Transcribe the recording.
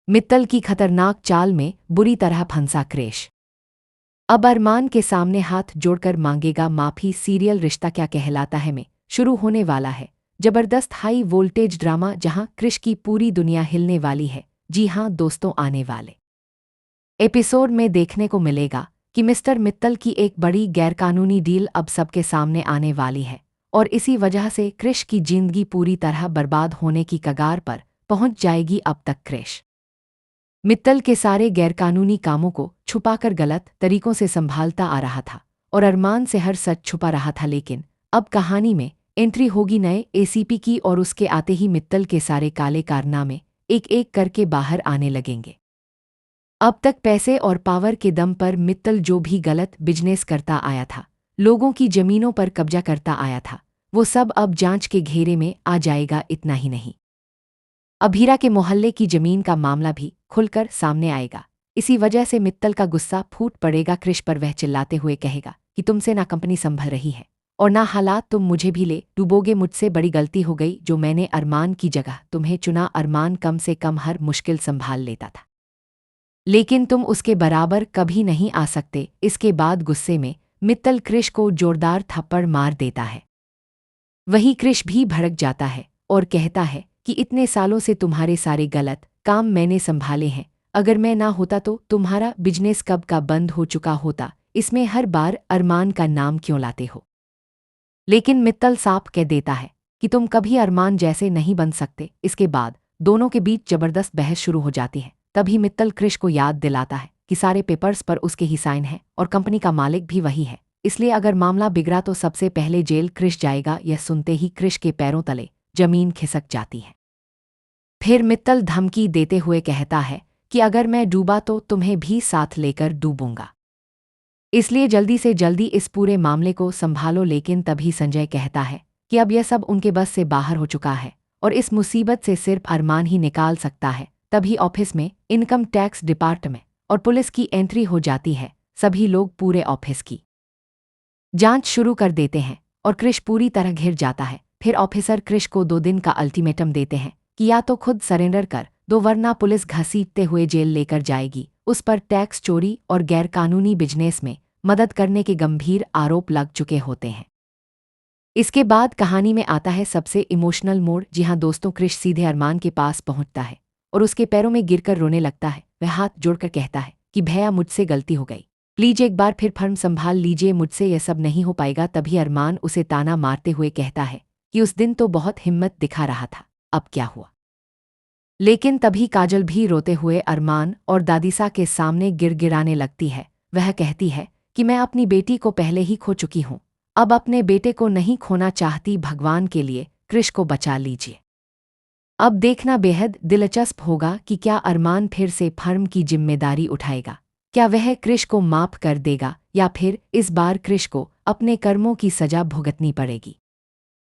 मित्तल की खतरनाक चाल में बुरी तरह फंसा क्रिश। अब अरमान के सामने हाथ जोड़कर मांगेगा माफी। सीरियल रिश्ता क्या कहलाता है में शुरू होने वाला है जबरदस्त हाई वोल्टेज ड्रामा, जहां क्रिश की पूरी दुनिया हिलने वाली है। जी हां दोस्तों, आने वाले एपिसोड में देखने को मिलेगा कि मिस्टर मित्तल की एक बड़ी गैरकानूनी डील अब सबके सामने आने वाली है, और इसी वजह से क्रिश की जिंदगी पूरी तरह बर्बाद होने की कगार पर पहुंच जाएगी। अब तक क्रिश मित्तल के सारे गैरकानूनी कामों को छुपाकर गलत तरीकों से संभालता आ रहा था और अरमान से हर सच छुपा रहा था, लेकिन अब कहानी में एंट्री होगी नए एसीपी की, और उसके आते ही मित्तल के सारे काले कारनामे एक एक करके बाहर आने लगेंगे। अब तक पैसे और पावर के दम पर मित्तल जो भी गलत बिजनेस करता आया था, लोगों की जमीनों पर कब्जा करता आया था, वो सब अब जांच के घेरे में आ जाएगा। इतना ही नहीं, अब हीरा के मोहल्ले की जमीन का मामला भी खुलकर सामने आएगा। इसी वजह से मित्तल का गुस्सा फूट पड़ेगा क्रिश पर। वह चिल्लाते हुए कहेगा कि तुमसे ना कंपनी संभल रही है और ना हालात, तुम मुझे भी ले डूबोगे। मुझसे बड़ी गलती हो गई जो मैंने अरमान की जगह तुम्हें चुना। अरमान कम से कम हर मुश्किल संभाल लेता था, लेकिन तुम उसके बराबर कभी नहीं आ सकते। इसके बाद गुस्से में मित्तल क्रिश को जोरदार थप्पड़ मार देता है। वहीं क्रिश भी भड़क जाता है और कहता है कि इतने सालों से तुम्हारे सारे गलत काम मैंने संभाले हैं, अगर मैं ना होता तो तुम्हारा बिजनेस कब का बंद हो चुका होता। इसमें हर बार अरमान का नाम क्यों लाते हो? लेकिन मित्तल साफ कह देता है कि तुम कभी अरमान जैसे नहीं बन सकते। इसके बाद दोनों के बीच जबरदस्त बहस शुरू हो जाती है। तभी मित्तल क्रिश को याद दिलाता है कि सारे पेपर्स पर उसके ही साइन है और कंपनी का मालिक भी वही है, इसलिए अगर मामला बिगड़ा तो सबसे पहले जेल क्रिश जाएगा। यह सुनते ही क्रिश के पैरों तले जमीन खिसक जाती है। फिर मित्तल धमकी देते हुए कहता है कि अगर मैं डूबा तो तुम्हें भी साथ लेकर डूबूंगा, इसलिए जल्दी से जल्दी इस पूरे मामले को संभालो। लेकिन तभी संजय कहता है कि अब यह सब उनके बस से बाहर हो चुका है और इस मुसीबत से सिर्फ अरमान ही निकाल सकता है। तभी ऑफिस में इनकम टैक्स डिपार्टमेंट और पुलिस की एंट्री हो जाती है। सभी लोग पूरे ऑफिस की जांच शुरू कर देते हैं और क्रिश पूरी तरह घिर जाता है। फिर ऑफिसर क्रिश को 2 दिन का अल्टीमेटम देते हैं कि या तो खुद सरेंडर कर दो, वरना पुलिस घसीटते हुए जेल लेकर जाएगी। उस पर टैक्स चोरी और गैरकानूनी बिजनेस में मदद करने के गंभीर आरोप लग चुके होते हैं। इसके बाद कहानी में आता है सबसे इमोशनल मोड़। जी हाँ दोस्तों, क्रिश सीधे अरमान के पास पहुंचता है और उसके पैरों में गिरकर रोने लगता है। वह हाथ जोड़कर कहता है कि भैया, मुझसे गलती हो गई, प्लीज एक बार फिर फर्म संभाल लीजिए, मुझसे यह सब नहीं हो पाएगा। तभी अरमान उसे ताना मारते हुए कहता है कि उस दिन तो बहुत हिम्मत दिखा रहा था, अब क्या हुआ? लेकिन तभी काजल भी रोते हुए अरमान और दादीसा के सामने गिड़गिड़ाने लगती है। वह कहती है कि मैं अपनी बेटी को पहले ही खो चुकी हूँ, अब अपने बेटे को नहीं खोना चाहती। भगवान के लिए क्रिश को बचा लीजिए। अब देखना बेहद दिलचस्प होगा कि क्या अरमान फिर से फर्म की जिम्मेदारी उठाएगा, क्या वह क्रिश को माफ कर देगा, या फिर इस बार क्रिश को अपने कर्मों की सजा भुगतनी पड़ेगी।